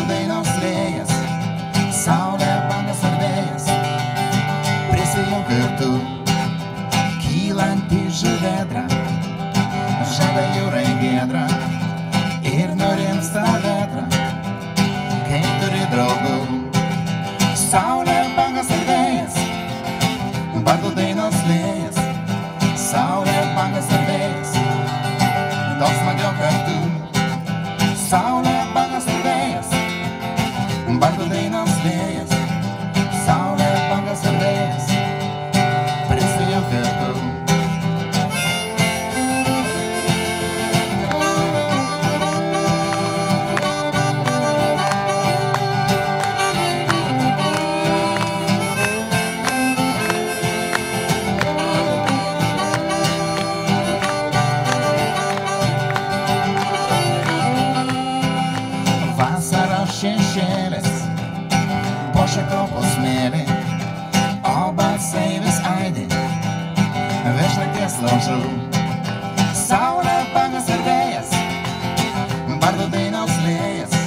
dainos lėjas, saulė, bangas ar vėjas, prisijunk ir tu, kylanti žuvėdra, žada jūrai giedra ir nurimsta vėtra, kai turi draugų. Saulė, bangas ar vėjas, bardų dainos lėjas, saulė, bangas ar vėjas, daug smagiau kartu. Saulė, bangas ar vėjas, bardų dainos lėjas, saulė, bangas ar vėjas, prisijunk ir tu. Šešėlis, po šakopos smėlį, o balsai vis aidi, virš nakties laužų. Saulė, bangas ar vėjas, bardų dainos lėjas,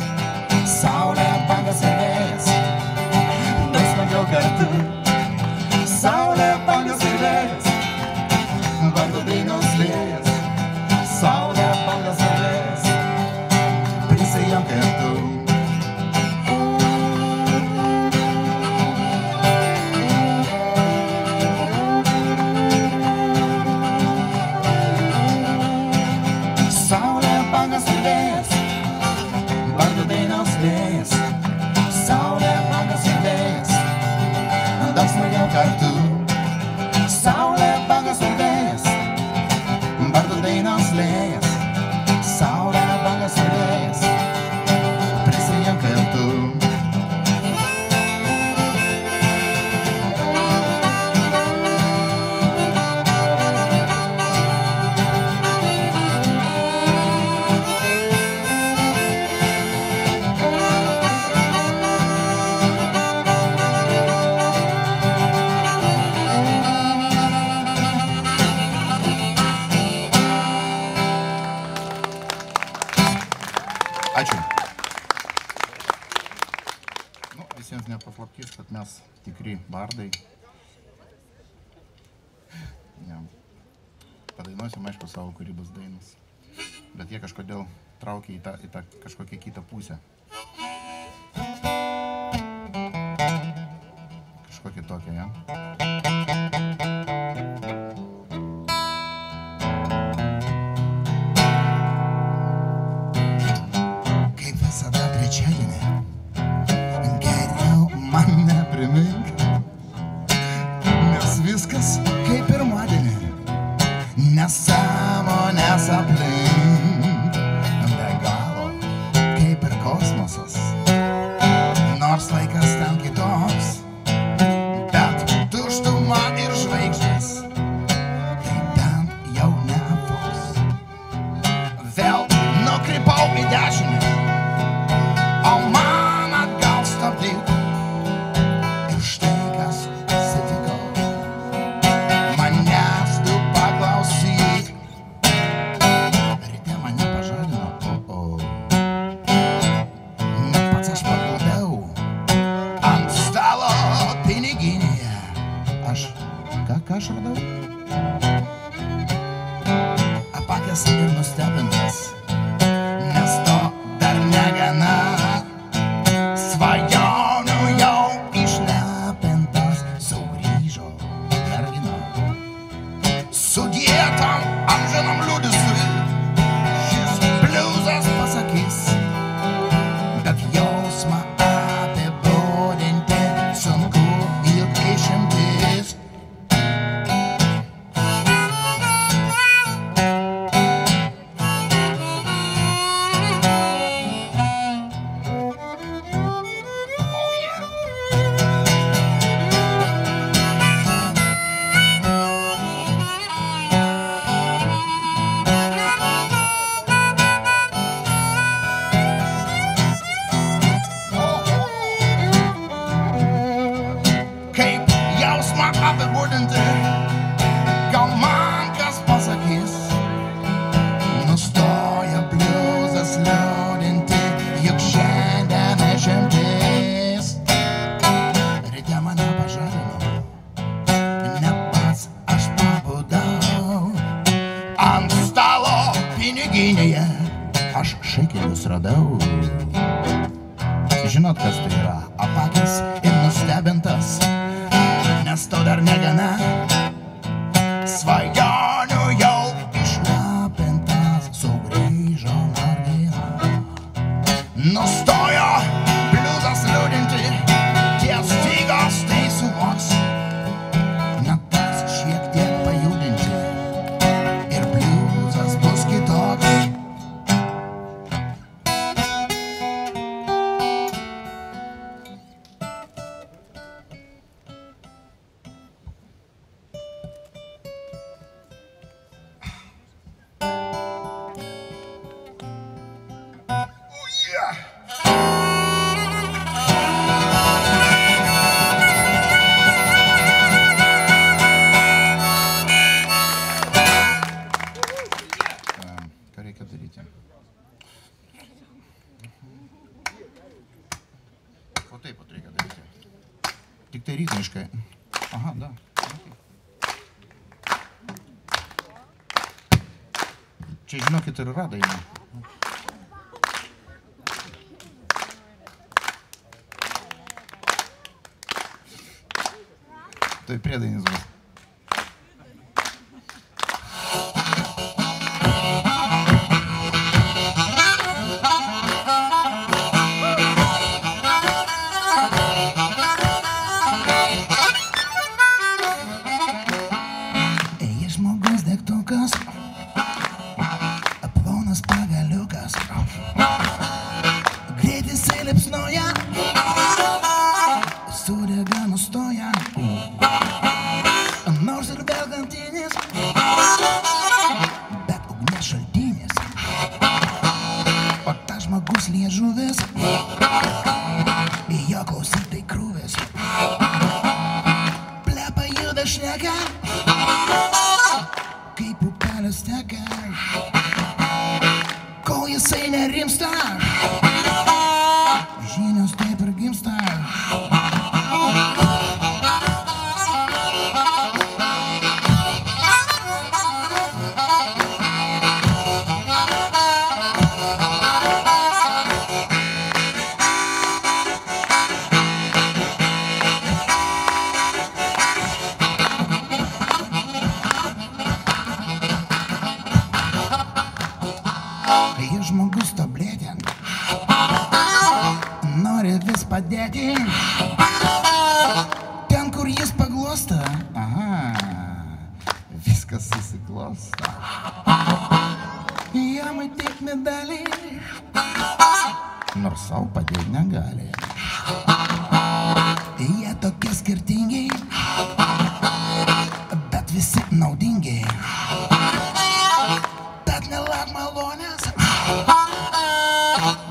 saulė, bangas ar vėjas, daug smagiau kartu. Saulė, bangas ar vėjas, bardų dainos lėjas, saulė, bangas ar vėjas, prisijunk kartu. Kartu. Saulė, bangas ar vėjas, bardų dainos lėjas, saulė, bangas ar vėjas, prisijunk kartu. Ačiū. Nu, visiems nepaslaptys, kad mes tikri bardai. Ja. Padainuosim, aišku, savo kūrybos dainas. Bet jie kažkodėl traukia į tą kažkokią kitą pusę. Kažkokią tokią, ja? Geriau man neprimink, nes viskas kaip pirmadienį, nesąmonės aplink, be galo kaip ir kosmosas, nors laikas ten kitoks, bet tuštuma ir žvaigždės, tai ten jau neapvos. Vėl nukrypau į dešinę, o man atgal stabdyk. Ir štai kas atsitiko, manęs tu paklausyk. Ryte mane pažadino, net pats aš paklydau ant stalo piniginėje. Ką aš radau? Apakęs ir nustebintas, nes to dar negana. Žinot, kas tai yra? Apakęs ir nustebintas, nes to dar negana. Svajonių jau išlepintas, sugrįžo mergina. Nustojo bliuzas liūdinti, ties stygos tai suvoks. Natas šiek tiek pajudinti ir bliuzas bus kitoks. Ką reikia daryti? O taip pat reikia daryti. Tik tai ritmiškai. Aha, da. Čia, žinokit, ir yra daina. Tai priedainis bus. Žmogus degtukas, plonas pagaliukas, greit jisai liepsnoja, sudega nustoja, nors ir belgantinis, bet ugnies šaltinis, o tas žmogus liežuvis, jo klausyt tai krūvis, plepa juda šneka, kaip upelis teka, kol jisai nerimsta, žinios taip ir gimsta. Ir žmogus tabletėn nori vis padėti, ten, kur jis paglosta, aha, viskas susiklosta. Jam įteik medalį, nors savo padėti negali. Jie tokie skirtingi, bet visi naudingi. Tad nelauk malonės,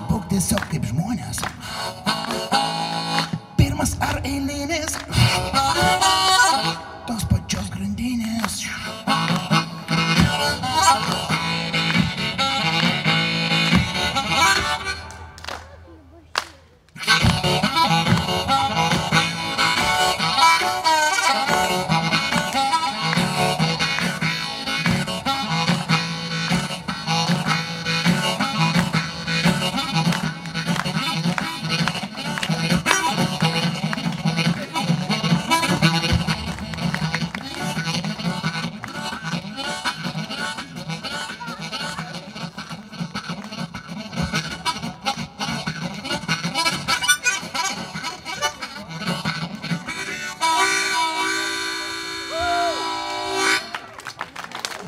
būk tiesiog kaip žmonės. Pirmas ar eilinis, tos pačios grandinės.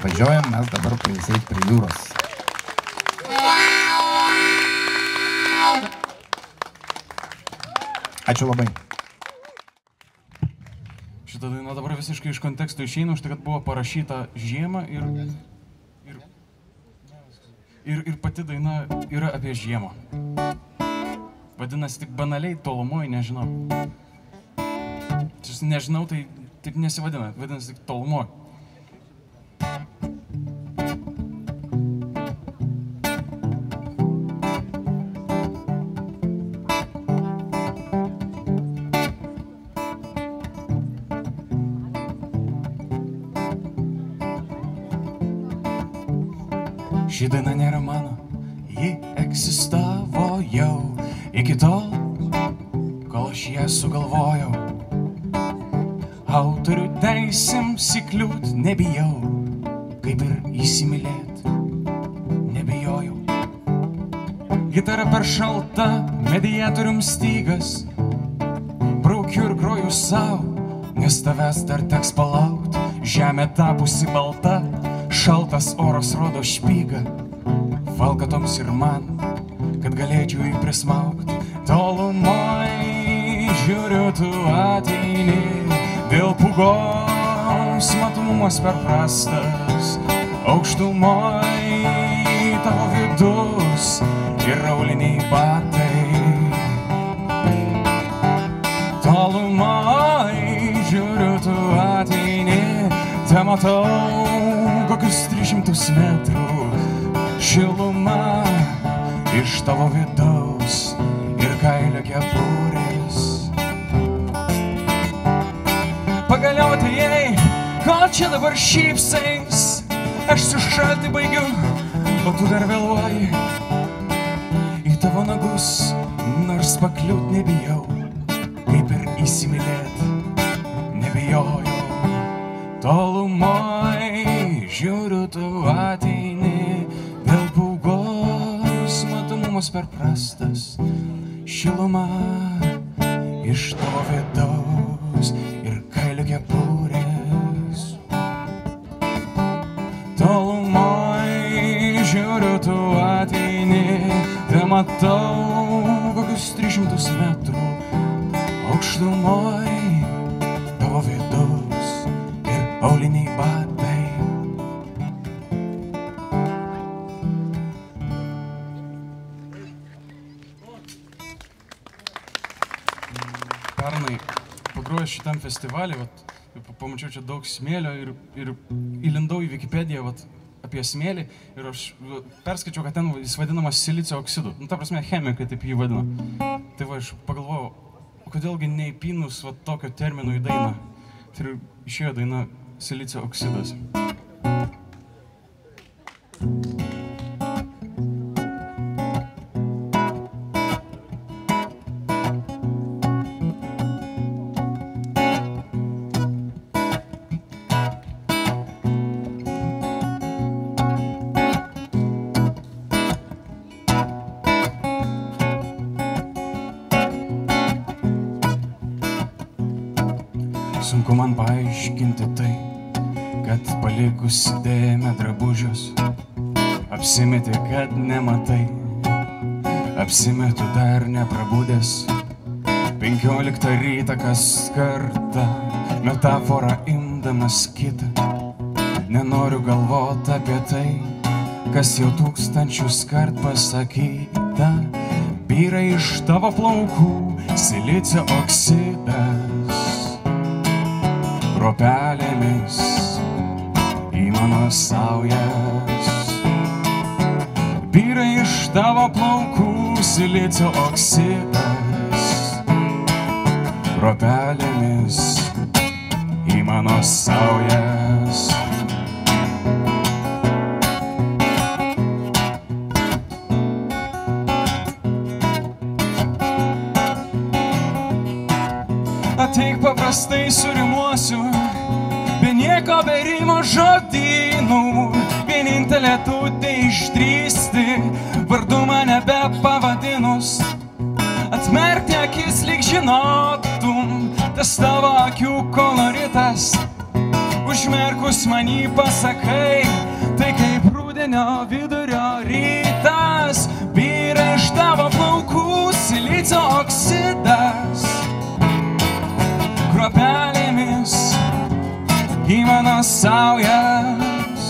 Važiuojam mes dabar pailsėti prie jūros. Ačiū labai. Šitą dainą dabar visiškai iš konteksto išeina, už tai, kad buvo parašyta žiemą ir pati daina yra apie žiemą. Vadinasi, tik banaliai tolumoj, nežinau. Nežinau, tai taip nesivadina, vadinasi tik tolumoj. Ši daina nėra mano, ji egzistavo jau iki tol, aš ją sugalvojau. Autorių teisėms įkliūt nebijau, kaip ir įsimylėt nebijojau. Gitara per šalta, mediatorium stygas, braukiu ir groju savo, nes tavęs dar teks palaukt. Žemė tapusi balta, šaltas oras rodo špygą, valkatoms ir man, kad galėčiau jį prismaukt. Tolumai žiūriu, tu ateini, dėl pūgos matomumas per prastas, aukštumai tavo vidus ir auliniai batai. Tolumai žiūriu, tu ateini, te matau kokius 300 metrų, šiluma iš tavo vidaus ir kailio kepurės. Pagaliau atėjai, ko čia dabar šypsais, aš sušalti baigiu, o tu dar vėluoji. Į tavo nagus nors pakliūt nebijau, kaip ir įsimylėt nebijojau. Tolumai žiūriu, tu ateini, dėl pūgos matomumas per prastas, šiluma iš tavo vidaus ir kailio kepurės. Tolumai žiūriu, tu ateini, te matau kokius 300 metrų, aukštumoj tavo vidus ir auliniai batai. Pernai pagrojęs šitam festivalį, pamačiau čia daug smėlio ir įlindau į Wikipediją apie smėlį ir aš perskaičiau, kad ten jis vadinamas silicio oksidu. Ta prasme, chemikai taip jį vadina. Tai aš pagalvojau, kodėlgi neįpynus tokio termino į dainą. Tai ir išėjo daina silicio oksidas. Sunku man paaiškinti tai, kad palikusi dėmę drabužius, apsimeti, kad nematai, apsimetu dar neprabudęs. 15 rytą kas kartą, metaforą imdamas kitą, nenoriu galvot apie tai, kas jau tūkstančius kart pasakyta. Byra iš tavo plaukų silicio oksidas, ropelėmis į mano saujas. Byra iš tavo plaukų silicio oksidas, ropelėmis į mano saujas. Ateik paprastai surimuosiu, be nieko berimo žodynų, vienintelė tu tai išdrįsti, vardu mane be pavadinus. Atmerkti akis lyg žinotum, tas tavo akių koloritas, užmerkus manį pasakai, tai kaip rudenio vidurio rytas. Byra iš tavo plaukų silicio oksidas, kruopelėmis į mano saujas.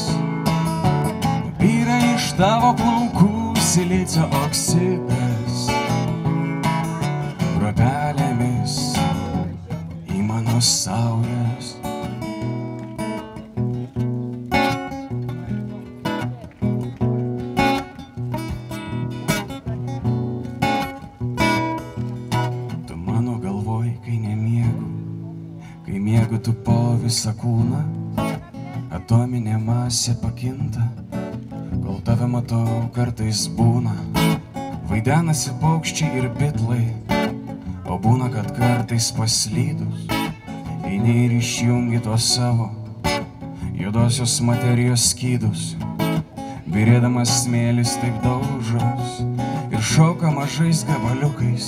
Byra iš tavo plaukų silicio oksidas, kruopelėmis į mano saujas. Tu mano galvoj, kai nemiegu, kai miegu tu po visą kūną, atominė masė pakinta, kol tave matau kartais būna. Vaidenasi paukščiai ir bitlai, o būna, kad kartais paslydus eini ir išjungi tuos savo juodosios materijos skydus. Birėdamas smėlis taip daužos ir šoka mažais gabaliukais,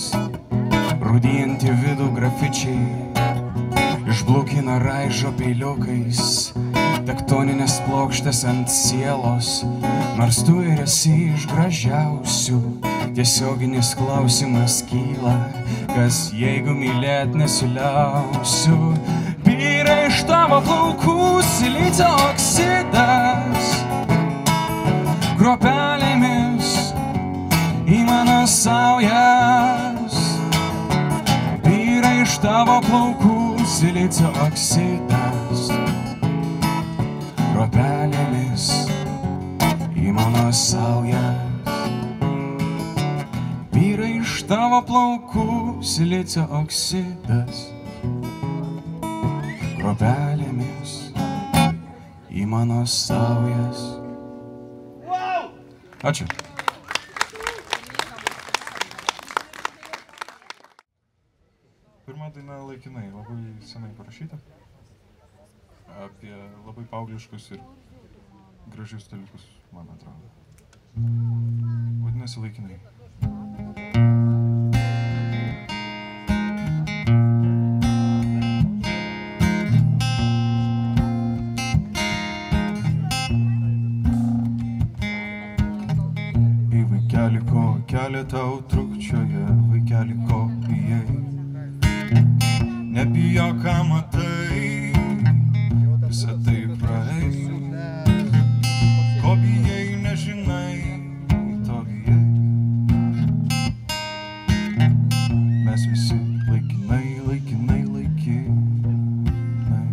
rūdijantį vidų grafičiai išblukina raižo peiliukais tektoninės plokštės ant sielos, nors tu ir esi iš gražiausių. Tiesioginis klausimas kyla, kas jeigu mylėt nesiliausiu. Byra iš tavo plaukų silicio oksidas, kruopelėmis į mano saujas. Byra iš tavo plaukų silicio oksidas, kruopelėmis į mano saujas. Byra iš tavo plaukų silicio oksidas, kruopelėmis į mano saujas. Ačiū. Pirma daina Laikinai, labai senai parašyta. Apie labai paaugliškus ir gražius dalykus, man atrodo. Vadinasi Laikinai. Į vaikelį, ko kelią tau trukčioje, vaikelį, ko bijai. Nebijok, ką matai, visą tai praeis. Ko bijai, nežinai, to bijai. Mes visi laikinai, laikinai, laikinai.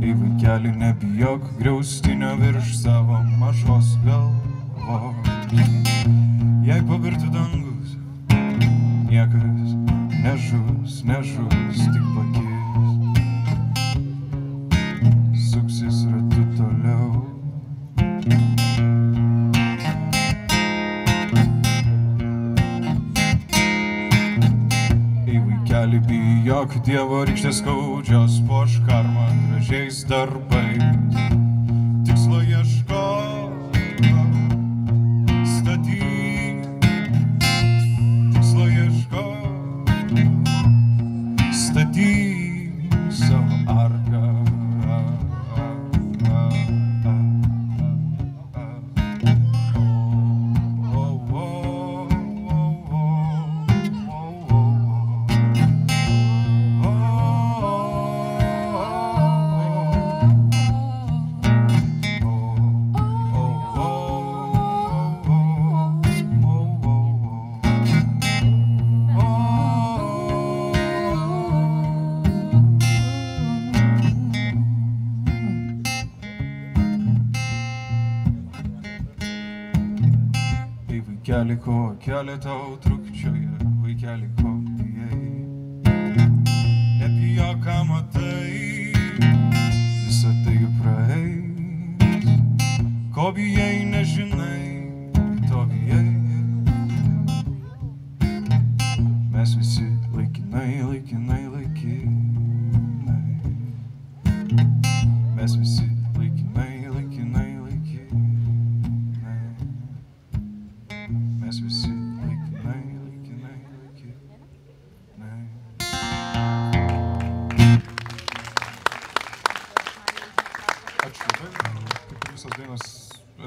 Ei vaikeli, nebijok griaustinio virš savo mažos galvos. Jei pabirtų dangus, niekas nežus, nežus, tik pakis. Suksis ratu toliau. Ei vaikeli, bijok Dievo rykštės skaudžios, puoš karmą gražiais darbais. Tikslo ieškok, statyk savo arką. Vaikeli, ko kelią tau trukčioje, vaikeli, ko bijai. Nebijok, ką matai, visą tai praeis. Ko bijai, nežinai, to bijai. Mes visi laikinai, laikinai, laikinai. Mes visi laikinai, laikinai, laikinai. Mes visi laikinai, laikinai, laikinai. Ačiū labai. Kaip visos dainos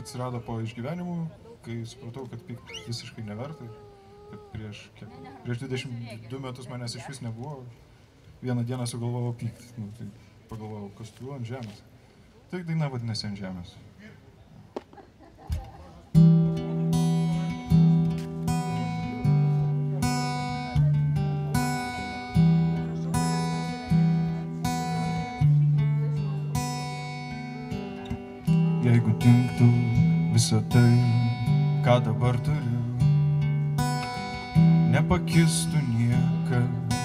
atsirado po išgyvenimų, kai supratau, kad pykt visiškai neverta. Kad prieš 22 metus manęs iš vis nebuvo. Vieną dieną sugalvojau pykt. Tai pagalvojau, kas tu ant žemės. Tai daina vadinasi Ant žemės. Jeigu dingtų visą tai, ką dabar turiu, nepakistų niekas,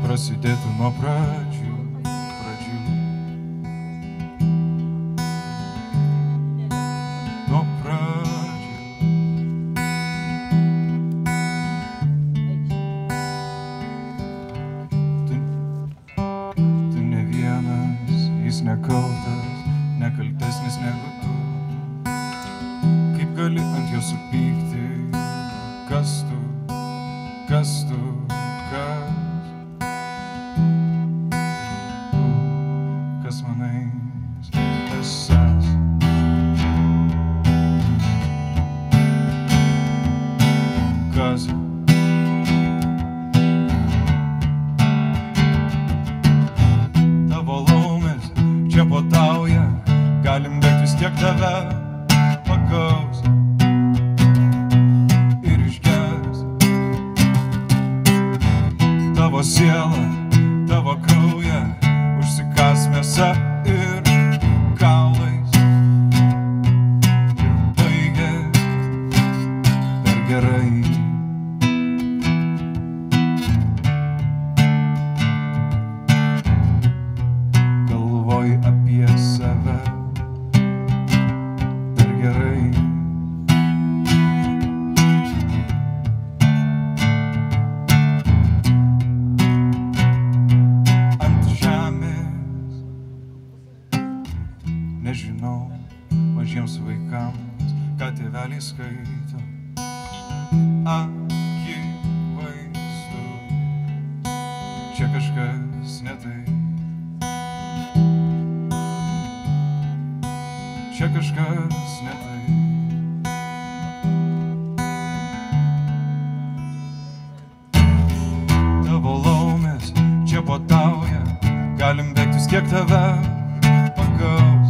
prasidėtų nuo pradžių. Nuo pradžių. jau supykti, kas tu, kas tu, kas manais esas. Kas tavo laumės čia puotauja, galim bėgti vis tiek tave pagaus ir išgers. Tavo siela, tavo krauja užsikas mėsa ir kaulais ir baigės per gerai. Galvoji apie save per gerai. Ant žemės nežinau, mažiems vaikams, ką tėveliai skaito. Akivaizdu, čia kažkas ne taip. Čia kažkas ne taip. Tavo laumės čia puotauja, galim bėgti vis tiek tave pagaus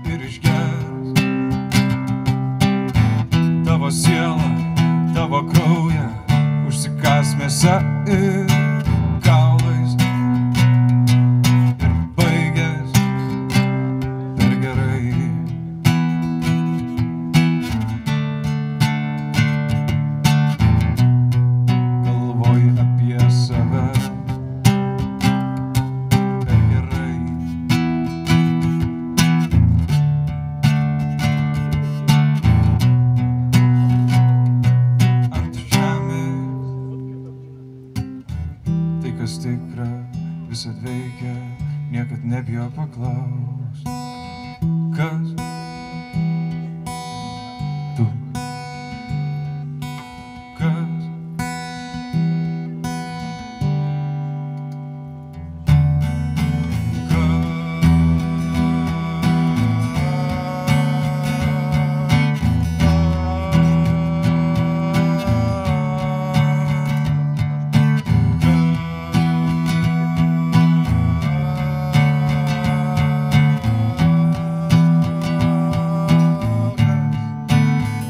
ir išgers. Tavo siela, tavo krauja užsikas mėsa ir kaulais ir baigės per gerai. Galvoji apie save per gerai. Ant žemės tai, kas tikra, visad veikia, niekad nebijo paklaust. Kas tu? Kas?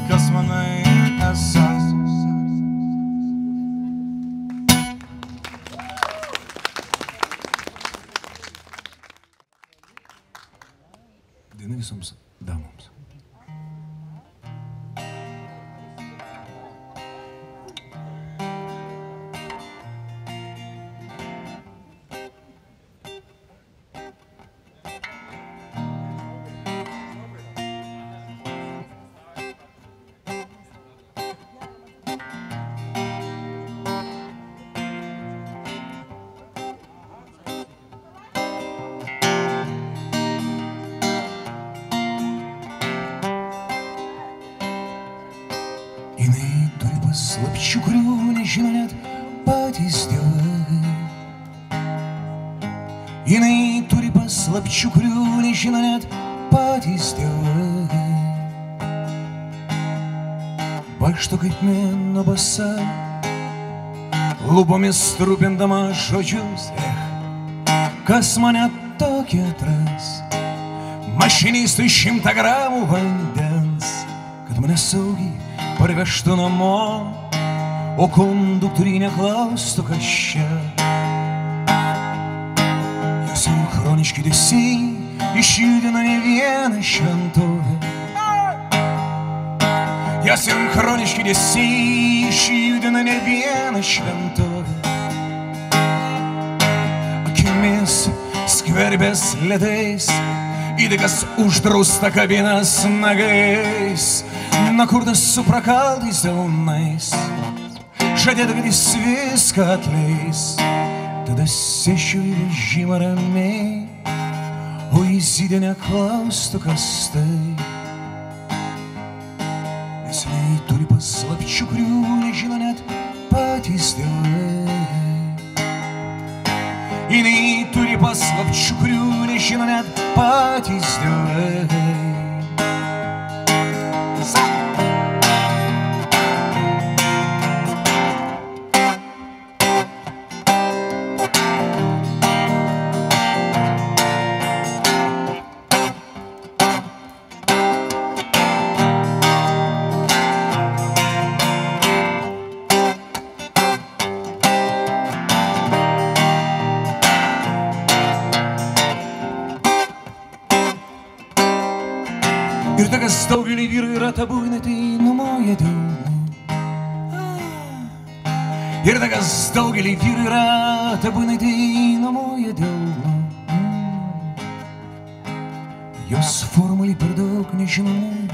Kas manai esas? Daina visoms damoms. Jinai turi paslapčių, kurių nežino net patys tėvai. Jinai turi paslapčių, kurių nežino net patys tėvai. Vaikšto kaip mėnuo basa, lūpomis trupindama žodžius. Kas mane tokį atras? Mašinistui 100 gramų vandens, kad mane saugiai parvežtų namo, o konduktoriai neklaustų, kas čia. Jo sinchroniški judesiai išjudina ne vieną šventovę. Jo sinchroniški judesiai išjudina ne vieną šventovę. Akimis skverbės ledais, įdikas uždrausta kabinas nagais, nakurtas su prakaltais delnais, žadėta, kad jis viską atleis. Tada sėšiu į vežimą ramiai, o įsidė neklaustų, kas tai. turi paslapčių, kurių nežino net patys tėvai. Jinai turi paslapčių, kurių nežino net patys tėvai. Ir tai, kas daugelį vyrų yra tabu, jinai tai numoja delnu. Ir tai, kas daugelį vyrų yra tabu, jinai tai numoja delnu. Jos formulį per daug nežinoma,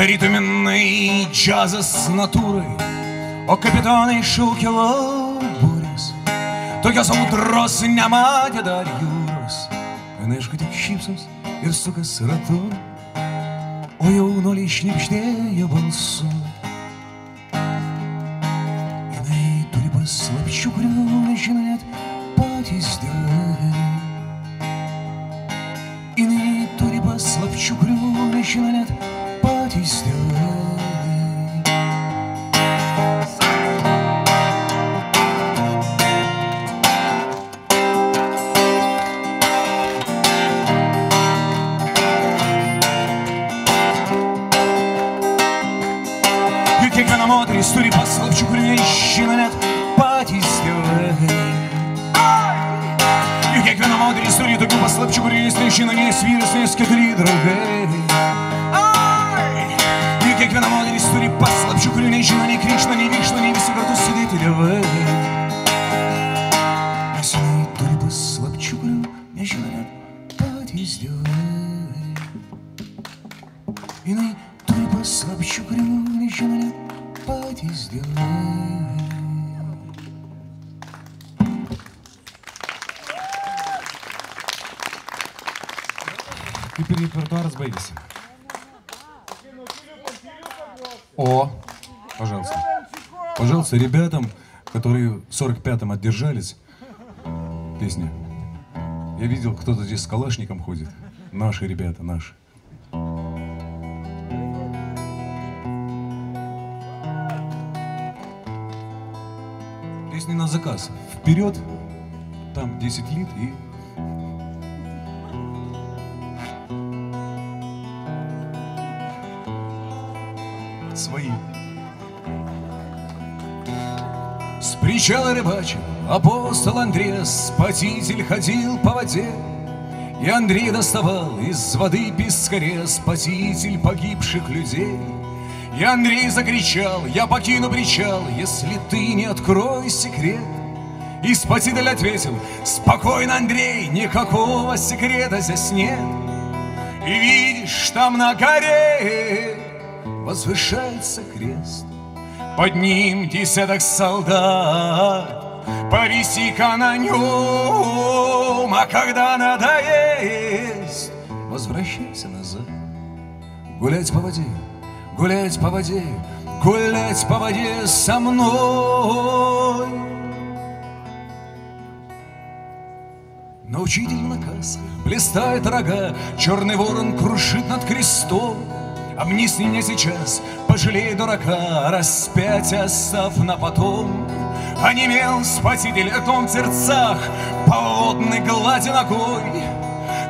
tarytum jinai džiazas natūrai, o kapitonai šaukia lauburės. Tokios audros nematė dar jūros. Jinai aišku tik šypsos ir sukas ratu, o jaunuoliai šnibždėjo balsu. Jinai turi paslapčių, kurių nežino net patys tėvai. Jinai turi paslapčių, kurių nežino net patys tėvai. Kiekviena moteris turi paslapčių, kurių nežino net patys tėvai. Juk kiekviena moteris turi tokių paslapčių, kurių jis nežino nei vyras, nei keturi draugai. Juk kiekviena moteris turi paslapčių, kurių nežino nei Krikšna, nei Vikšna, nei visi kartu sudėti tėvai. Nes jinai turi paslapčių, kurių nežino net patys tėvai. Jinai turi paslapčių, kurių nežino net patys tėvai. Kaip ir репертуарас baigėsi. О, пожалуйста. Пожалуйста, ребятам, которые в 45-м отдержались, песня. Я видел, кто-то здесь с калашником ходит. Наши ребята, наши. Песни на заказ. Вперед, там 10 лит и... свои. С причала рыбачил апостол Андрей, спаситель ходил по воде. И Андрей доставал из воды пескаря, спаситель погибших людей. И Андрей закричал: я покину причал, если ты не откроешь секрет. И спаситель ответил: спокойно, Андрей, никакого секрета здесь нет. И видишь, там на горе возвышается крест, под ним десяток солдат, повиси-ка на нем, а когда надоест, возвращайся назад. Гулять по воде, гулять по воде, гулять по воде со мной. Но учитель наказ, блистает рога, черный ворон крушит над крестом. Обнисни меня сейчас, пожалей дурака, распятие оставь на потом. Онемел спаситель о том сердцах, по водной глади ногой.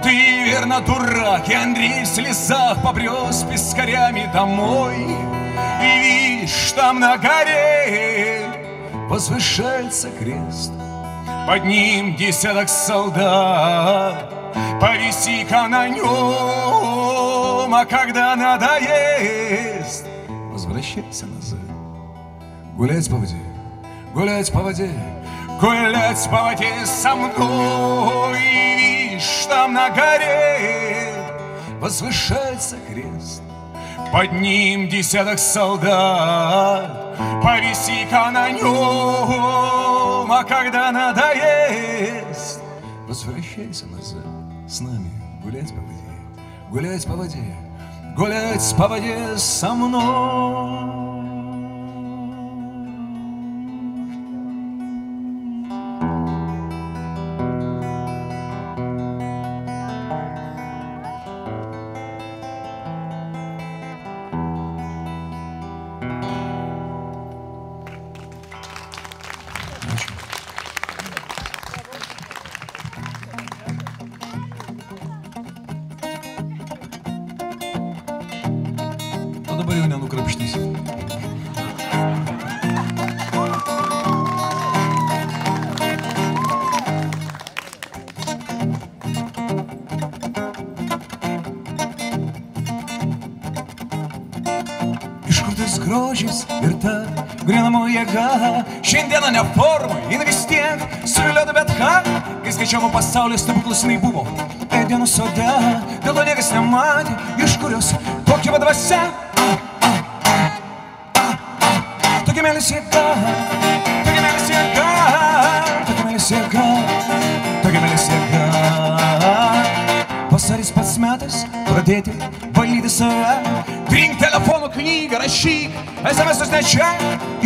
Ты верно дурак, и Андрей в слезах побрел с пескарями домой. И видишь, там на горе возвышается крест, под ним десяток солдат, повиси-ка на нем, а когда надоест, возвращайся назад. Гулять по воде, гулять по воде, гулять по воде со мной. И видишь, там на горе возвышается крест, под ним десяток солдат, повиси-ка на нем, а когда надоест, возвращайся назад. С нами гулять по воде, гулять по воде, гулять по воде со мной. Ну, dabar jau nenukrapštysi. Iš kur tas grožis ir ta grinamo jėga, šiandieną ne formai, jin vis tiek suviliota bet ką. Kai skaičiavo pasaulio stebuklus, jinai buvo Edeno sode, dėl to niekas nematė, iš kurios tokia va dvasia. Tokia meilės jėga, tokia meilės jėga, tokia meilės jėga, tokia meilės jėga. Vasaris pats metas pradėti valyti save. Trink telefono knygą, rašyk SMS-us ne čia.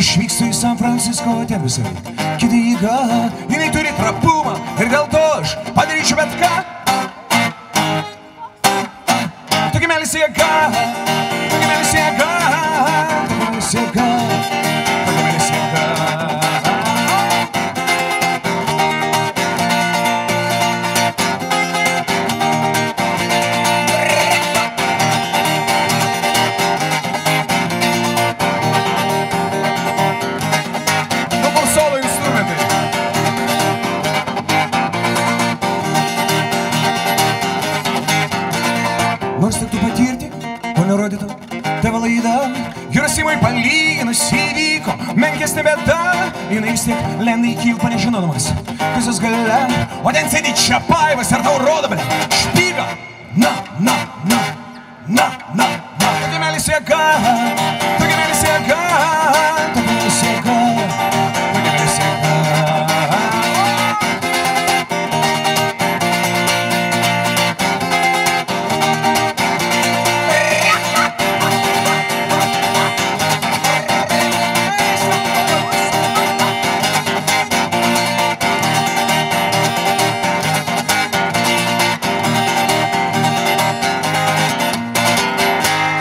Išvykstu į San Francisco, ten visai kita jėga. Jinai turi trapumą ir dėl to aš padaryčiau bet ką. Tokia meilės jėga, tokia meilės jėga, tokia meilės jėga, tokia meilės jėga. Nors tik tu patirti, o nerodytų tavo laidą. Hirosimai palyginus įvyko menkesnė bėda. Jinai vis tiek lenda į kilpą nežinodamas visos gale. O ten sėdi Čiapajevas ir tau rodo, bля, špygą. Na. Tokia meilės jėga, tokia meilės jėga, tokia meilės jėga, tokia meilės jėga.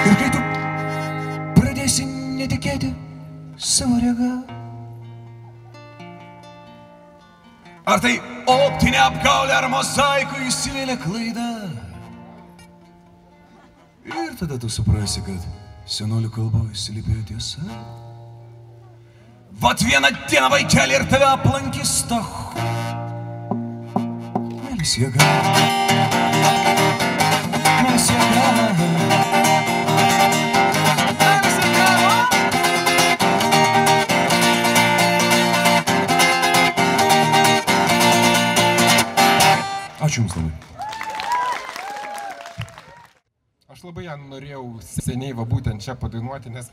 Ir kai tu pradėsi netikėti savo regą, ar tai optinė apgaulė, ar mozaikų įsivėlė klaida, ir tada tu suprasi, kad senolių kalboje slypėjo tiesa. Vat vieną dieną vaikelį ir tave aplankys ta meilės jėga, meilės jėga. Ačiū Jums labai. Aš labai ją norėjau seniai va būtent čia padainuoti, nes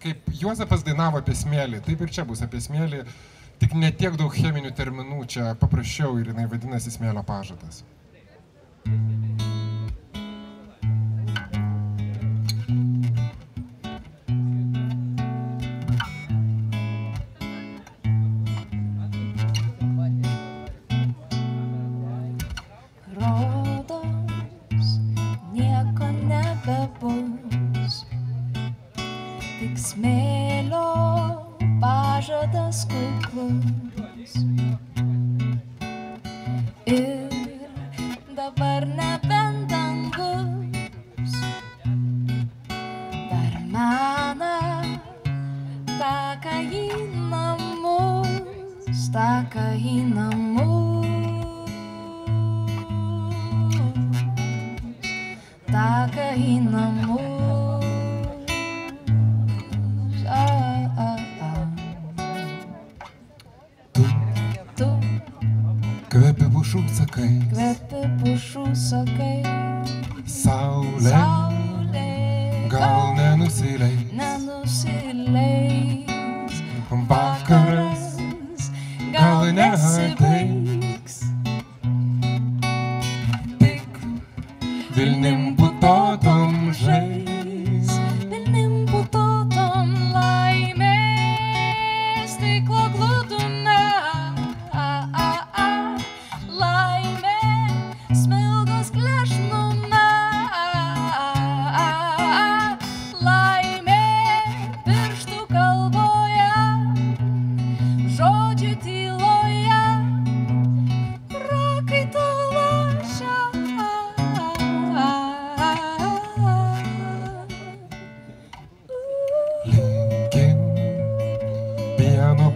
kaip Juozapas dainavo apie smėlį, taip ir čia bus apie smėlį, tik ne tiek daug cheminių terminų, čia paprasčiau ir jinai vadinasi Smėlio pažadas. Rodos nieko nebebus, tik smėlio pažadas kuklus. Ir dabar nebent dangus dar mena taką į namus, taką į namus, taką į namus. Tu Kvepi pušų sakai, kvepi pušų sakai, saulė, saulė gal nenusileis, nenusileis, vakaras gal nesibaigs, tik Vilnim putotom žai.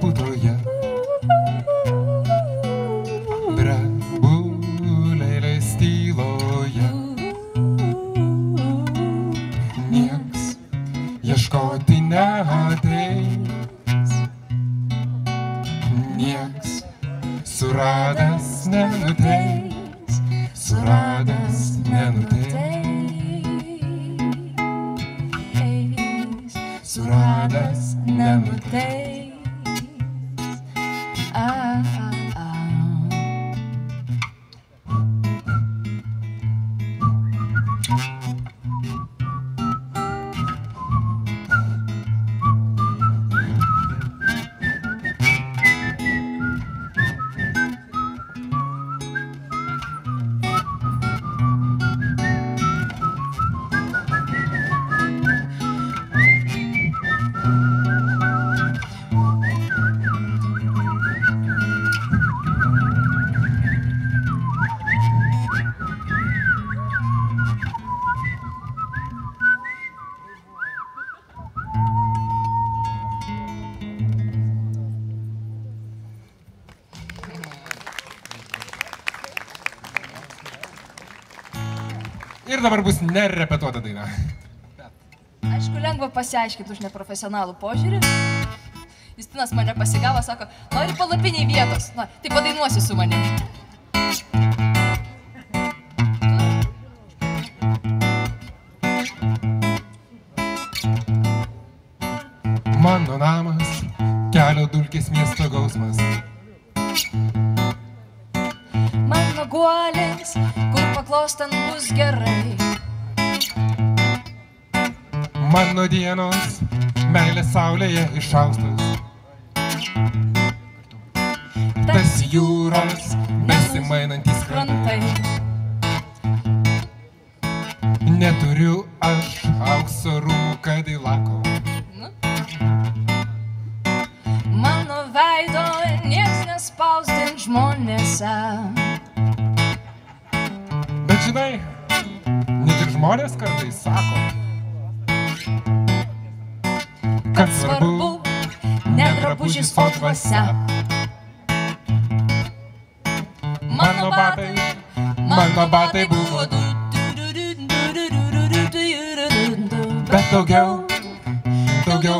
putoje. Drebulėlės tyloje. Nieks ieškoti neateis. Nieks suradęs nenuteis. Suradęs nenuteis. Suradęs nenuteis. Ir dabar bus nerepetuota daina. Aišku, lengva pasiaiškinti už neprofesionalų požiūrį. Justinas mane pasigavo, sako, nori palapiniai vietos. Na, tai padainuosi su manim. Mano namas, kelio dulkės miesto gausmas. Mano guolis, kur paklostant bus gerai. Mano dienos, meilės saulėje išaustos. Tarsi jūros, besimainantys krantai. Neturiu aš aukso rūmų kadilako. Mano veido nieks nespausdint žmonėse. Bet žinai, net ir žmonės kartais sako, kad svarbu ne drabužis, o dvasia. Mano batai buvo du, bet daugiau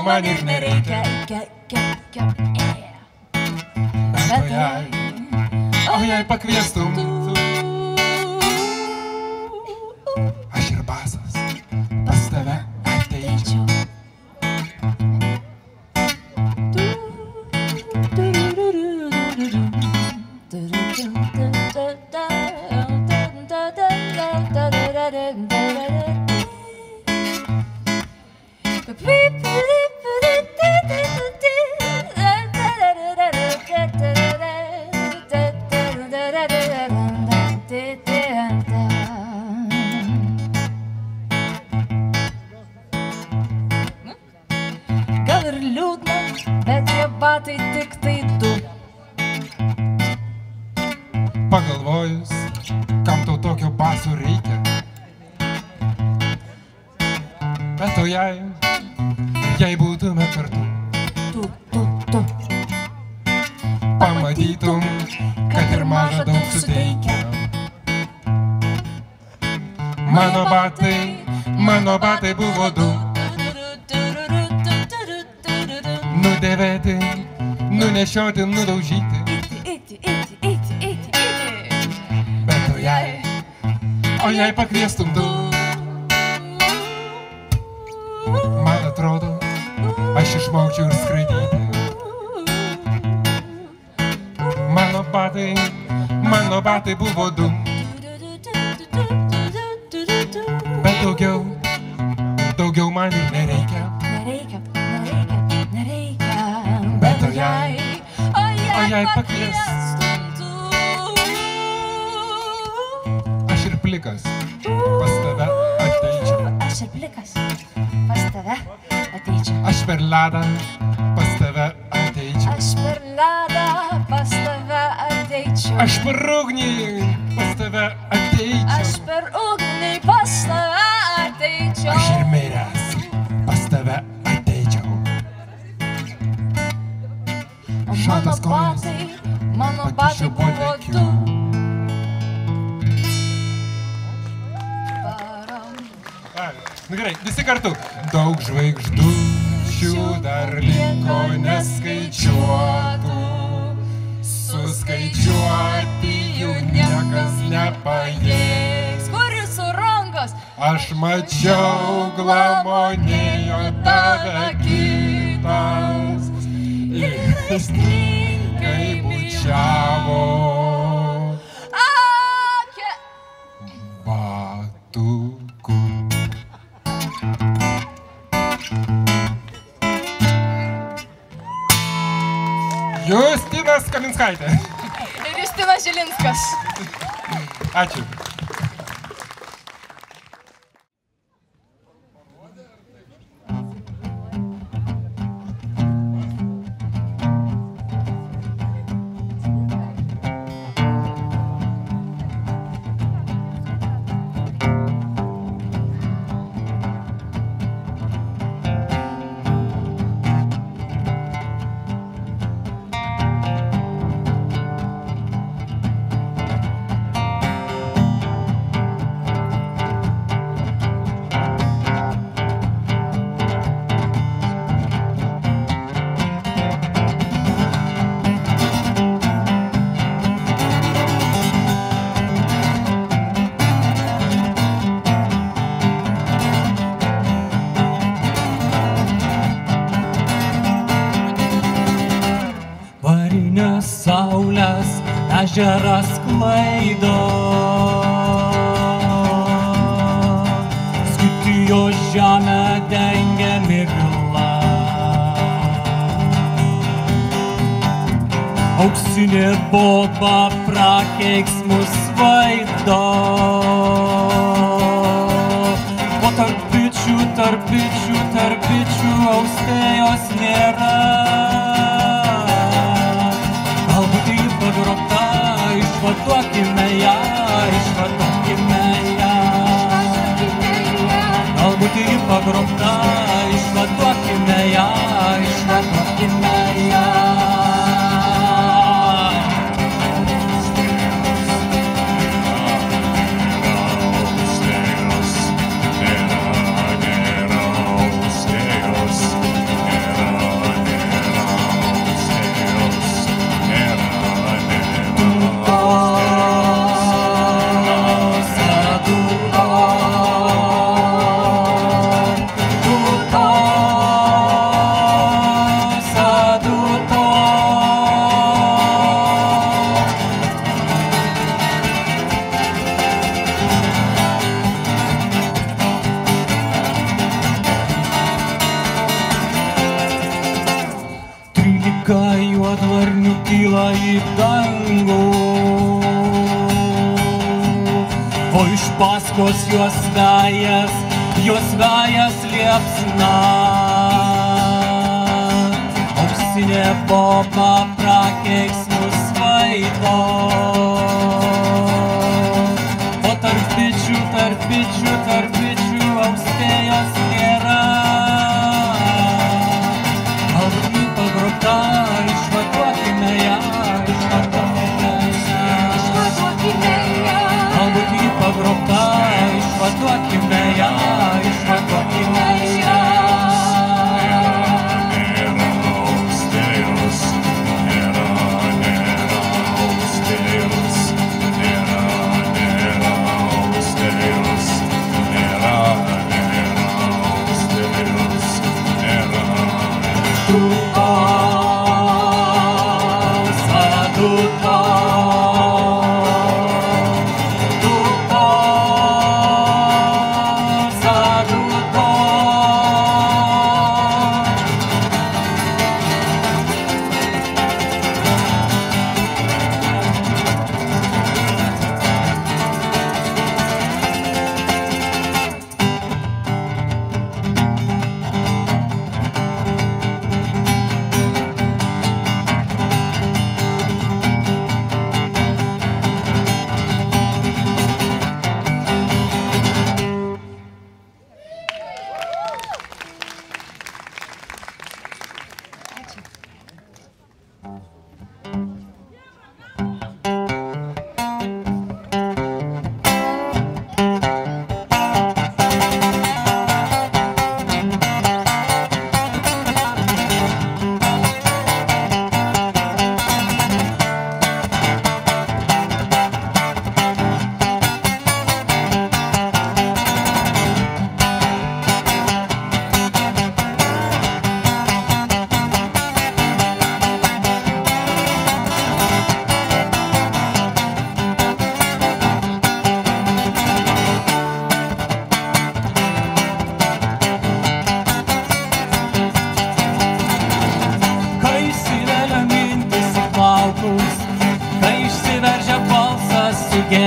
man ir nereikia. Bet o jei pakviestum, aš ir basas pas tave ateičiau. Gal ir liūdna, bet tie batai tik tai du. Pagalvojus, kam tau tokio baso reikia. Bet o jei būtume kartu, Tu. pamatytum, kad ir maža daug suteikia. Mano batai buvo du, nudėvėti, nunešioti, nudaužyti. Bet o jei pakviestum tu, man atrodo, aš išmokčiau ir skraidyti. Mano batai buvo du, bet daugiau man ir nereikia. Bet o jei pakviestum tu, aš ir plikas pas tave ateičiau. Aš per ledą pas tave ateičiau. Aš per ugnį pas tave ateičiau. Aš ir miręs pas tave ateičiau. šaltas kojas. Mano batai buvo du. Nu gerai, visi kartu. Daug žvaigždučių dar liko neskaičiuotų. Suskaičiuoti jų niekas nepajėgs. Kur jūsų rankos? Aš mačiau glamonėjo tave kitas. Ir stringai bučiavo batuku. Justinas Kaminskaitė. Ir Justinas Žilinskas. Ačiū. Saulės ežeras klaido, Skutijo žemę dengia migla. Auksinė boba prakeiksmus vaido, o tarp bičių austėjos nėra. Išvaduokime ją, išvaduokime ją. Galbūt ji pagrobta, išvaduokime ją, išvaduokime ją. Juodvarnių kyla į dangų, o iš paskos juos vejas liepsna. Auksinė boba prakeiksmus vaido, o tarp bičių austėjos nėra. Galbūt ji pagrobta, išvaduokime ją, išvaduokime ją. Galbūt ji pagrobta, išvaduokime ją, išvaduokime ją.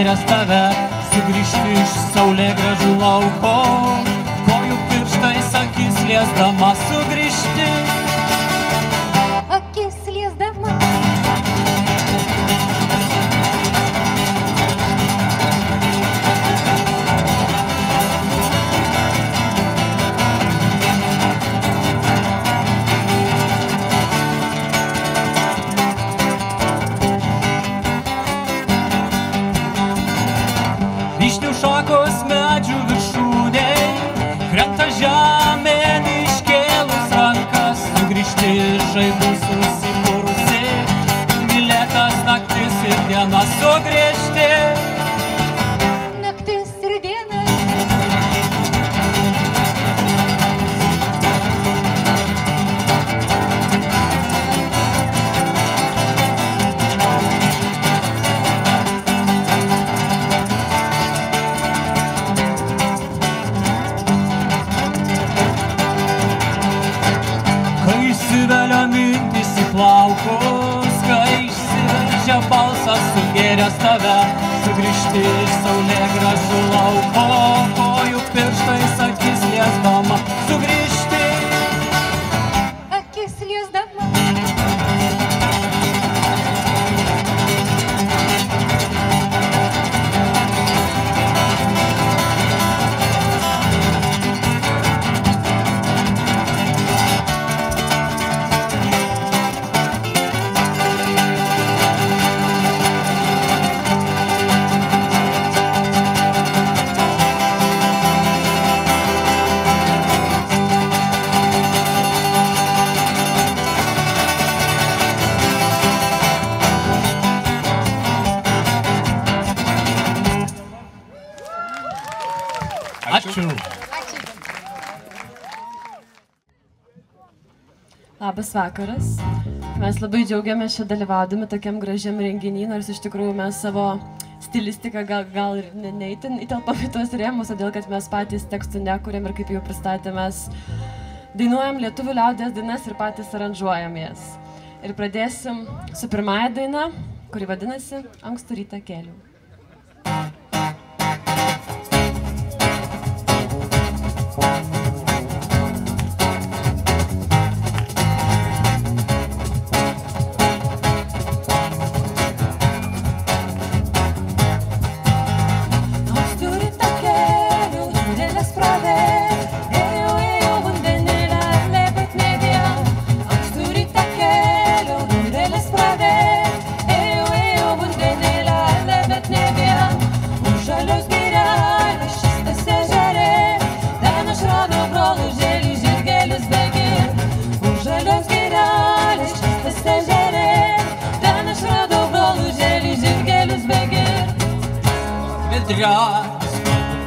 sugėręs tave, sugrįžti iš saulėgrąžų lauko, kojų pirštais akis liesdama sugrįžti. Akis liesdama. Vyšnių šakos medžių viršūnėj, krenta žemėn iškėlus rankas, sugrįžti žaibų susikūrusi, mylėtas naktis ir diena sugrįžti. Naktis ir diena. Kai įsivelia mintis į plaukus, kai išsiveržia balsas sugėręs tave, sugrįžti iš saulėgrąžų lauko, kojų pirštais akis liesdama sugrįžti. Akis liesdama. Ačiū. Labas vakaras. Mes labai džiaugiamės čia dalyvaudami tokiam gražiam renginį, nors iš tikrųjų mes savo stilistiką gal ir neįtin įtelpam į tuos rėmus, todėl kad mes patys tekstų nekuriam ir kaip jau pristatėm, mes dainuojam lietuvių liaudies dainas ir patys aranžuojam jas. Ir pradėsim su pirmąja daina, kuri vadinasi Ankstų rytą kėliau.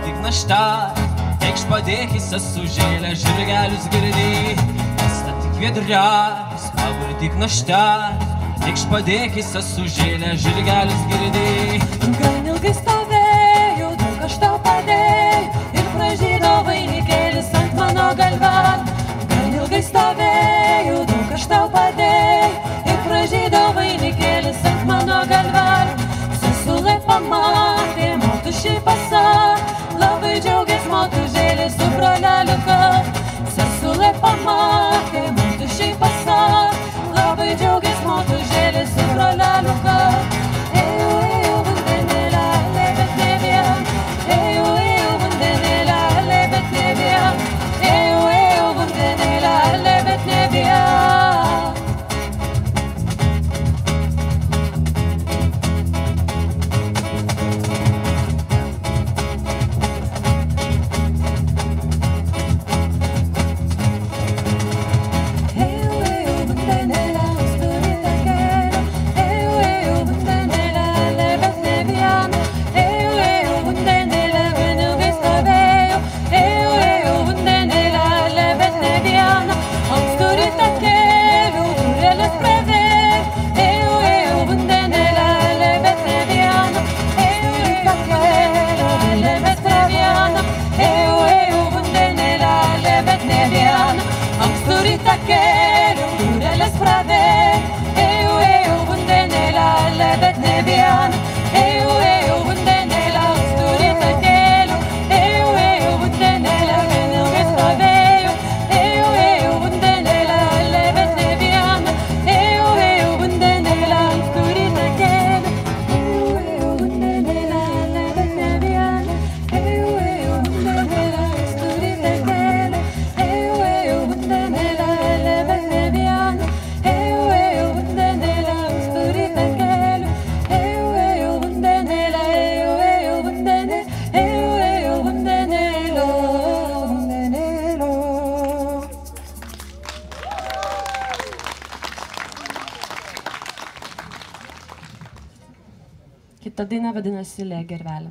Tik našta, eikš padėkis sužėlę žirgelius girdi. Statyk vedrias, paguldyk našta, eikš padėkis sužėlę žirgelius girdi. Gan ilgai stovėjau, daug aš tau padėjau ir pražydo vainikėlis ant mano galva. Gan ilgai stovėjau, daug aš tau padėjau ir pražydo vainikėlis ant mano galva. Sesulė pamatė, motušiai pasak, labai džiaugės motužėlės su broleliu kad. Sesulė pamatė, motušiai pasak, labai džiaugės motužėlės su broleliu kad. Ėjau, ėjau, vandenėlę, bet ne vien. Ėjau, ėjau, vandenėlę, bet ne vien. Ėjau, ėjau, vandenėlę, bet ne vien. Ejau, ejau, vandenėlę, bet ne vien. Ejau, ejau, vandenėlę. Ta daina vadinasi Lė gervelė.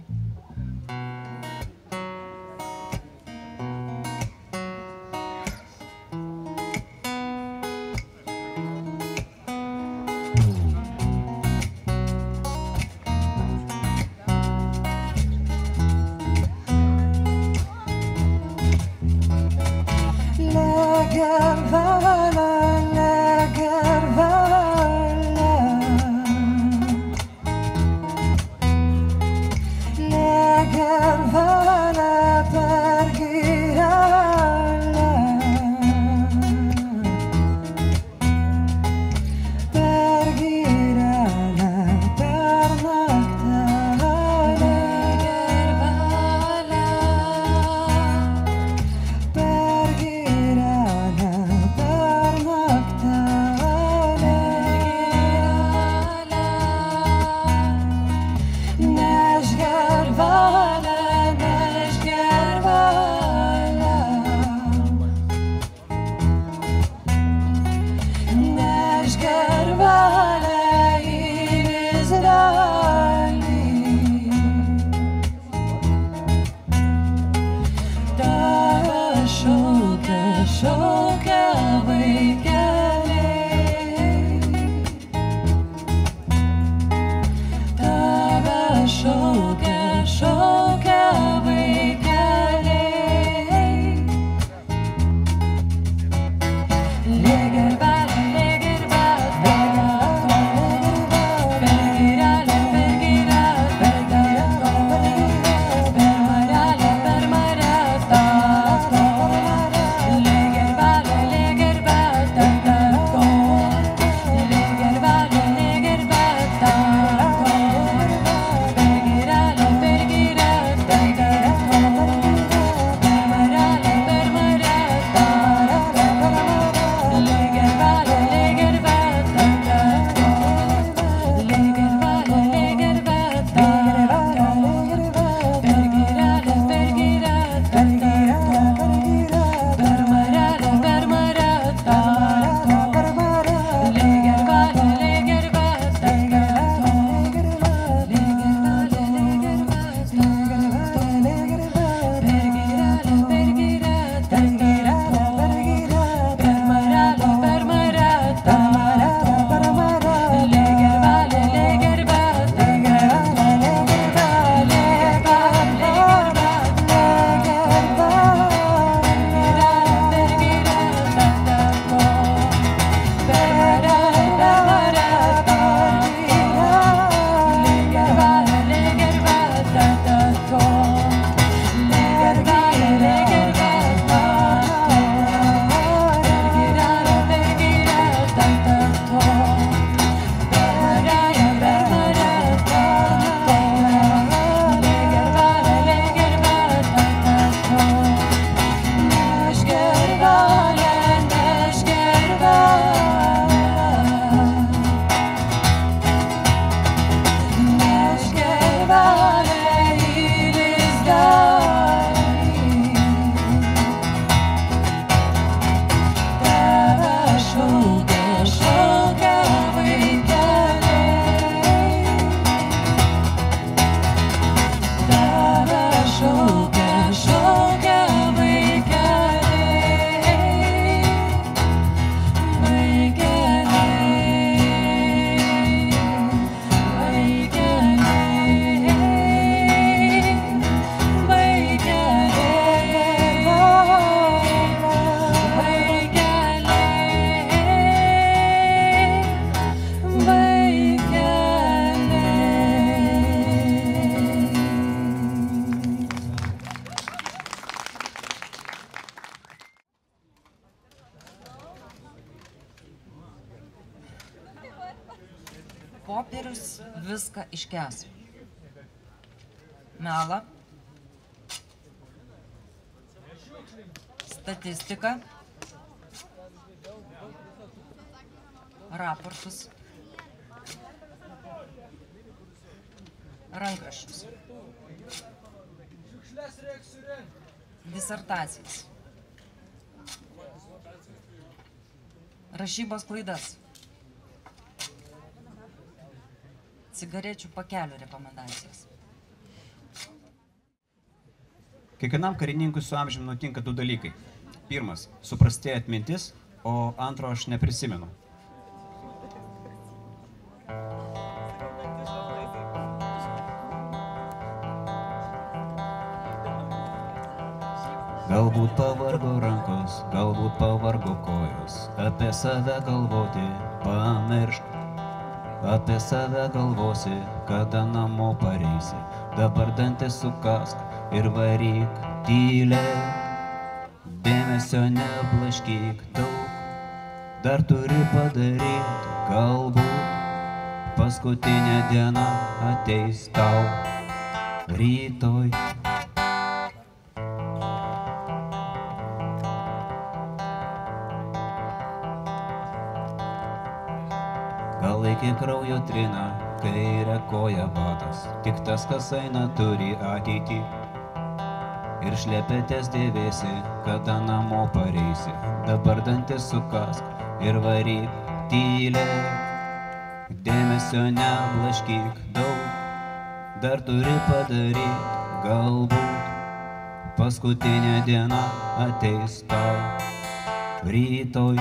Popierius viską iškęs. Melą, statistiką, raportus, rankraščius, disertacijas, rašybos klaidas, cigarečių pakelių rekomendacijas. Kiekvienam karininkui su amžiumi nutinka du dalykai. Pirmas – suprastėja atmintis, o antro aš neprisimenu. Galbūt pavargo rankos, galbūt pavargo kojos, apie save galvoti pamiršk. Apie save galvosi, kada namo pareisi, dabar dantis sukask ir varyk tyliai. Dėmesio neblaškyk daug, dar turi padaryti, galbūt paskutinė diena ateis tau rytoj. Gal iki kraujo trina, kairė koja batas, tik tas, kas eina, turi ateitį. Ir šlepetės dėvėsi, kada namo pareisi, dabar dantis sukask ir varyk tyliai. Dėmesio neblaškyk daug, dar turi padaryti, galbūt paskutinė diena ateis tau rytoj.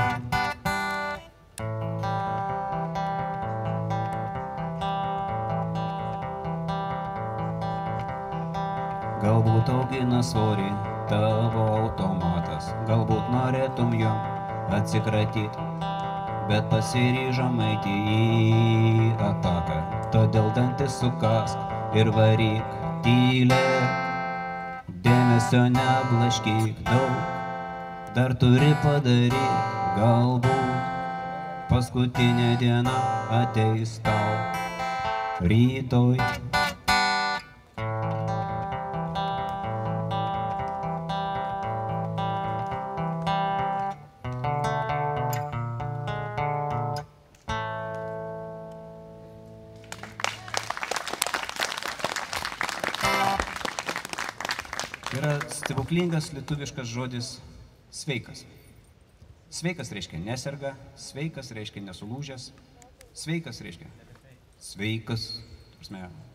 Galbūt augina svorį tavo automatas, galbūt norėtum jo atsikratyti, bet pasiryžom eiti į ataką. Todėl dantis sukask ir varyk tyliai. Dėmesio neblaškyk daug, dar turi padaryti, galbūt paskutinė diena ateis tau rytoj. Yra stebuklingas lietuviškas žodis sveikas. Sveikas reiškia neserga, sveikas reiškia nesulūžęs, sveikas reiškia sveikas,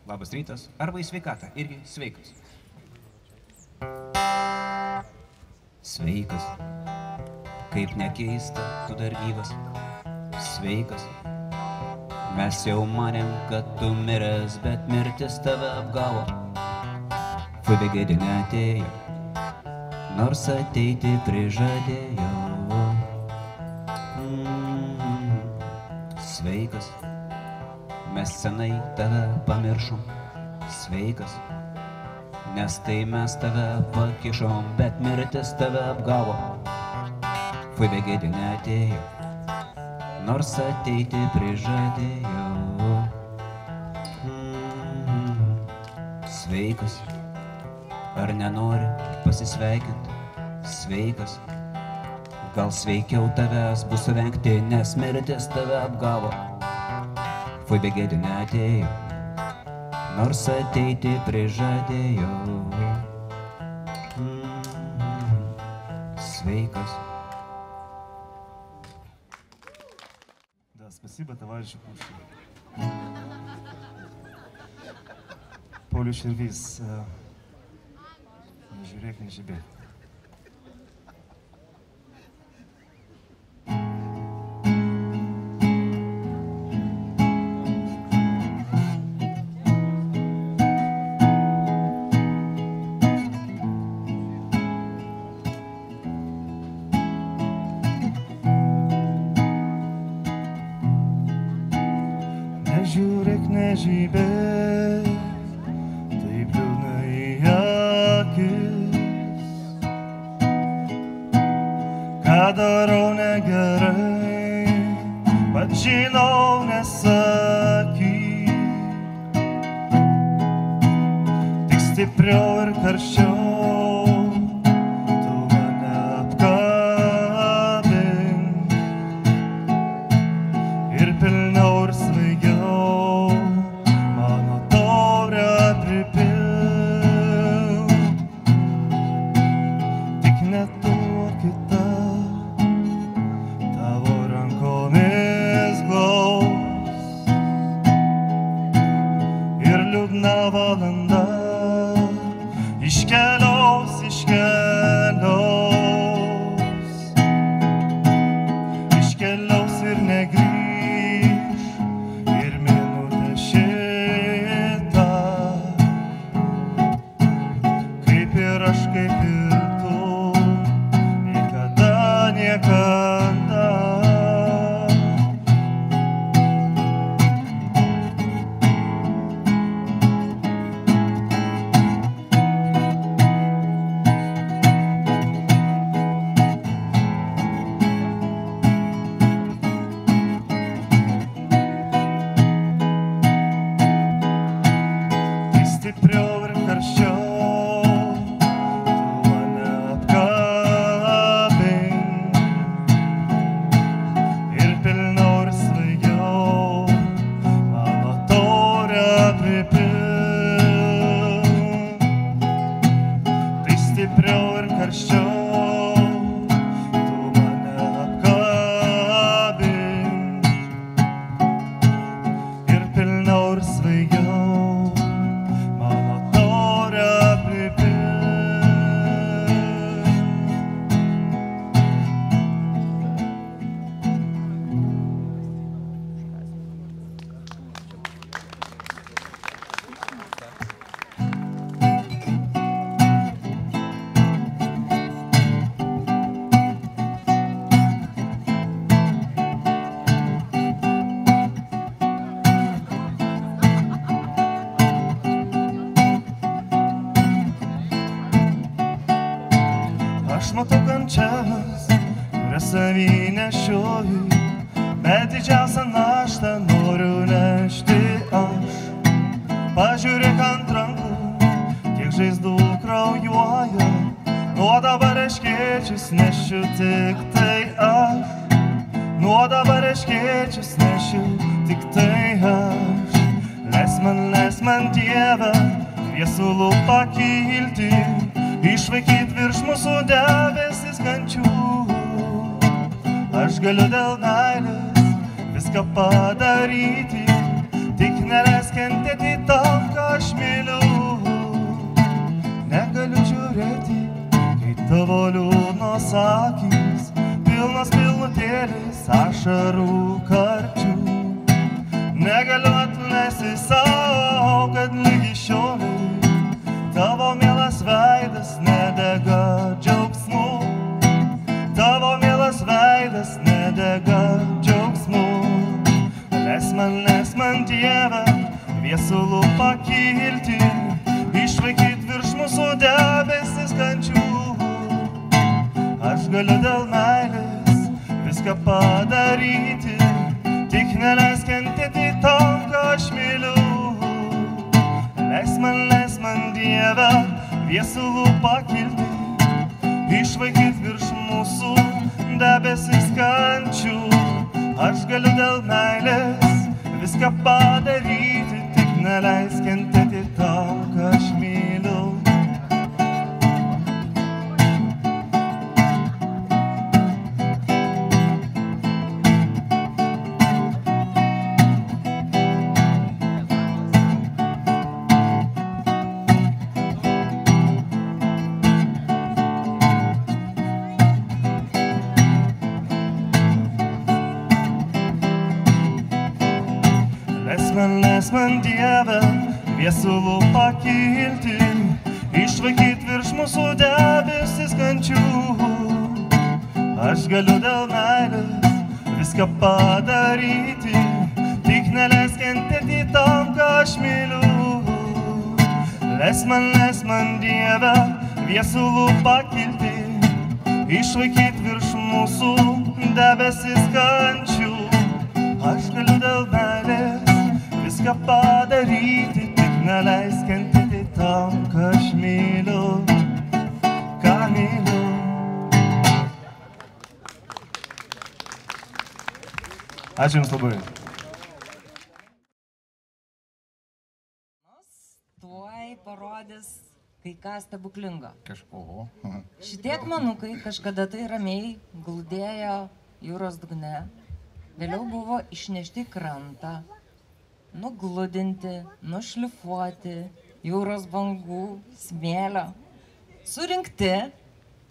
labas rytas, arba į sveikatą, irgi sveikas. Sveikas, kaip nekeista, tu dar gyvas, sveikas. Mes jau manėm, kad tu miręs, bet mirtis tave apgavo. Fubegėdė neatėjo, nors ateiti prižadėjo. Sveikas, mes senai tave pamiršom. Sveikas, nes tai mes tave pakišom, bet mirtis tave apgavo. Fubegėdė neatėjo, nors ateiti prižadėjo. Sveikas, ar nenori pasisveikint? Sveikas, gal sveikiau tavęs bus vengti, nes mirtis tave apgavo. Fubegėdė neatėjo, nors ateiti prižadėjo. Sveikas. Да, спасибо, товарищи Пушкин. Поле Червис. Не журек, не жебе. Не журек, не жебе. Taip liūdna į akis, ką darau negerai, bet žinau nesakyk. Tik stipriau ir karščiau tu mane apkabink ir pilniau ir svaigiau mano taurę pripilk. Tik neduok kita tavo rankomis glaus, valanda. Stipriau ir karščiau, tu mane apkabink ir pilniau ir svaigiau, mano taurę pripilk. Tai stipriau ir karščiau, tu mane apkabink ir pilniau ir svaigiau. Aš matau kančias, kurias savy nešioju, bet didžiausią naštą noriu nešti aš. Pažiūrėk ant rankų, kiek žaizdų kraujuoja, nuo dabar eškėčius nešiu tik tai aš. Nuo dabar eškėčius nešiu tik tai aš. Leisk man Dieve, viesulų pakilti, išvaikyt virš mūsų debesis kančių. Aš galiu dėl meilės viską padaryti, tik neleisk kentėti tam, ką aš myliu. Negaliu žiūrėti, kai tavo liūdnos akys, pilnos pilnutėlis ašarų karčių. Negaliu atleisti savo, kad lygi šioliai tavo mielas veidas nedega džiaugsmu. Tavo mielas veidas nedega džiaugsmu. Leisk man Dieve, viesulų pakilti, išvaikyt virš mūsų debesis kančių. Aš galiu dėl meilės viską padaryti, tik neleisk kentėti tam, ką aš myliu. Leisk man Dieve, viesulų pakilti, išvaikyt virš mūsų debesis kančių. Aš galiu dėl meilės viską padaryti, tik neleisk kentėti tam, ką aš myliu. Leisk man Dieve, viesulų pakilti, išvaikyt virš mūsų debesis kančių. Aš galiu dėl meilės viską padaryti, tik neleisk kentėti tam, ką aš myliu. Leisk man Dieve, viesulų pakilti, išvaikyt virš mūsų debesis kančių. Aš galiu dėl meilės viską padaryti, tik neleisk kentėti tam, ką aš myliu, ką myliu. Ačiū Jums labai. Tuoj parodys kai ką stebuklingo. Kažko. Šitie akmenukai kažkada tai ramiai glūdėjo jūros dugne, vėliau buvo išnešti į krantą, nugludinti, nušlifuoti jūros bangų, smėlio, surinkti,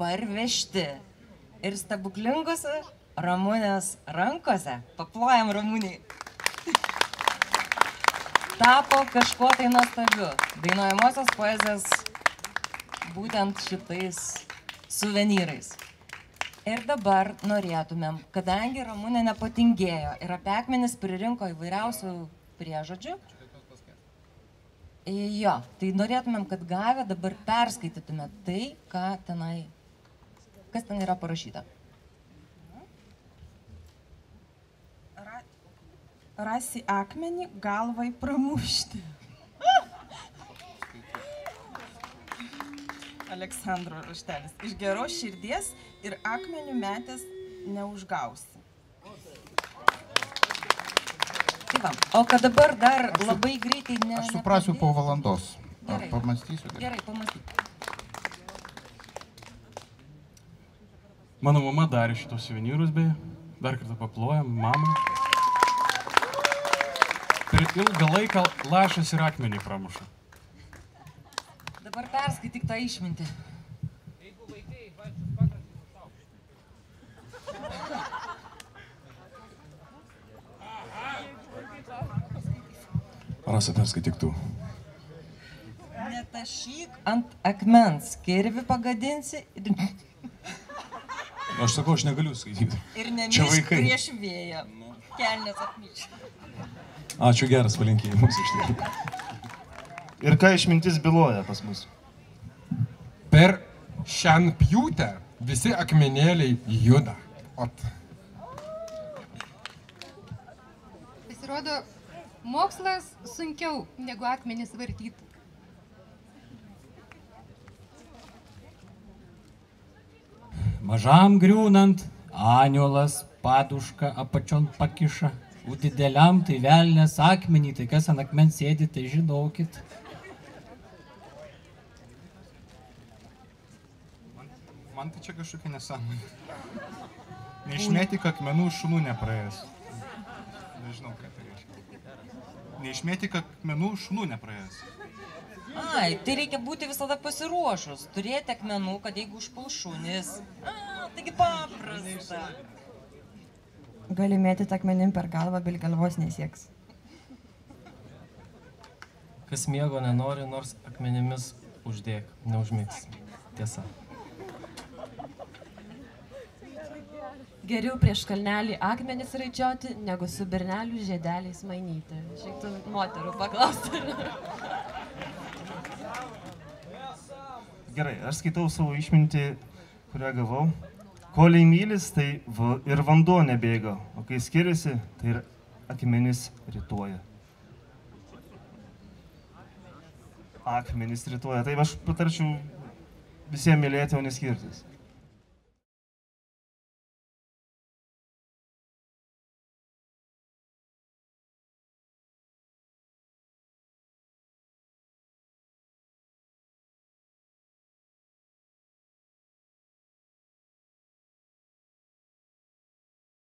parvežti ir stebuklingose Ramunės rankose, paplojam Ramūnei, tapo kažkuo tai nuostabiu, dainuojamosios poezijos būtent šitais suvenyrais. Ir dabar norėtumėm, kadangi Ramunė nepatingėjo ir apie akmenis pririnko įvairiausių priežodžių, jo, tai norėtumėm, kad gavę dabar perskaitytume tai, kas ten yra parašyta. Rasi akmenį, galvai pramušti. Aleksandro raštelis. Iš geros širdies ir akmenių metęs neužgausi. Tai va, o kad dabar dar labai greitai Aš suprasiu po valandos. Ar pamastysiu? Gerai, pamastysiu. Mano mama darė šitos suvenyrus beje. Dar kartą paplojam mamai. Per ilgą laiką lašas ir akmenį pramuša. Dabar perskaityk tą išmintį. Rasa, perskaityk tu. Netašyk ant akmens, kirvi pagadinsi Aš sakau, aš negaliu skaityti. ir nemišk prieš vėją. Kelnės apmyš. Ačiū, geras palinkėjimas iš tikrųjų. Ir ką išmintis byloja pas mus? Per šianpjūtę visi akmenėliai juda. Ot. Pasirodo, mokslas sunkiau negu akmenis vartyti. Mažam griūnant, aniolas padušką apačion pakiša. O dideliam tai velnės akmenį, tai kas ant akmens sėdi, tai žinokit. Man tai čia kažkokia nesąmonė. Neišmėtyk akmenų šunų nepraėjęs. Nežinau, ką tai reiškia. Neišmėtyk akmenų šunų nepraėjęs. Ai, tai reikia būti visada pasiruošus. Turėti akmenų, kad jeigu užpuls šunis. Taigi paprasta. Gali mėtyti akmenim per galvą, bet galvos nesieks. Kas miego nenori, nors akmenimis uždėk, neužmigs. Tiesa. Geriau prieš kalnelį akmenis raičioti, negu su bernelių žiedeliais mainyti. Šiektų moterų paklausti. Gerai, aš skaitau savo išmintį, kurią gavau. Koliai mylis, tai ir vanduo nebėga, o kai skiriasi, tai ir akmenis rituoja. Akmenis rituoja. Tai aš patarčiau visiems mylėti, o neskirtis.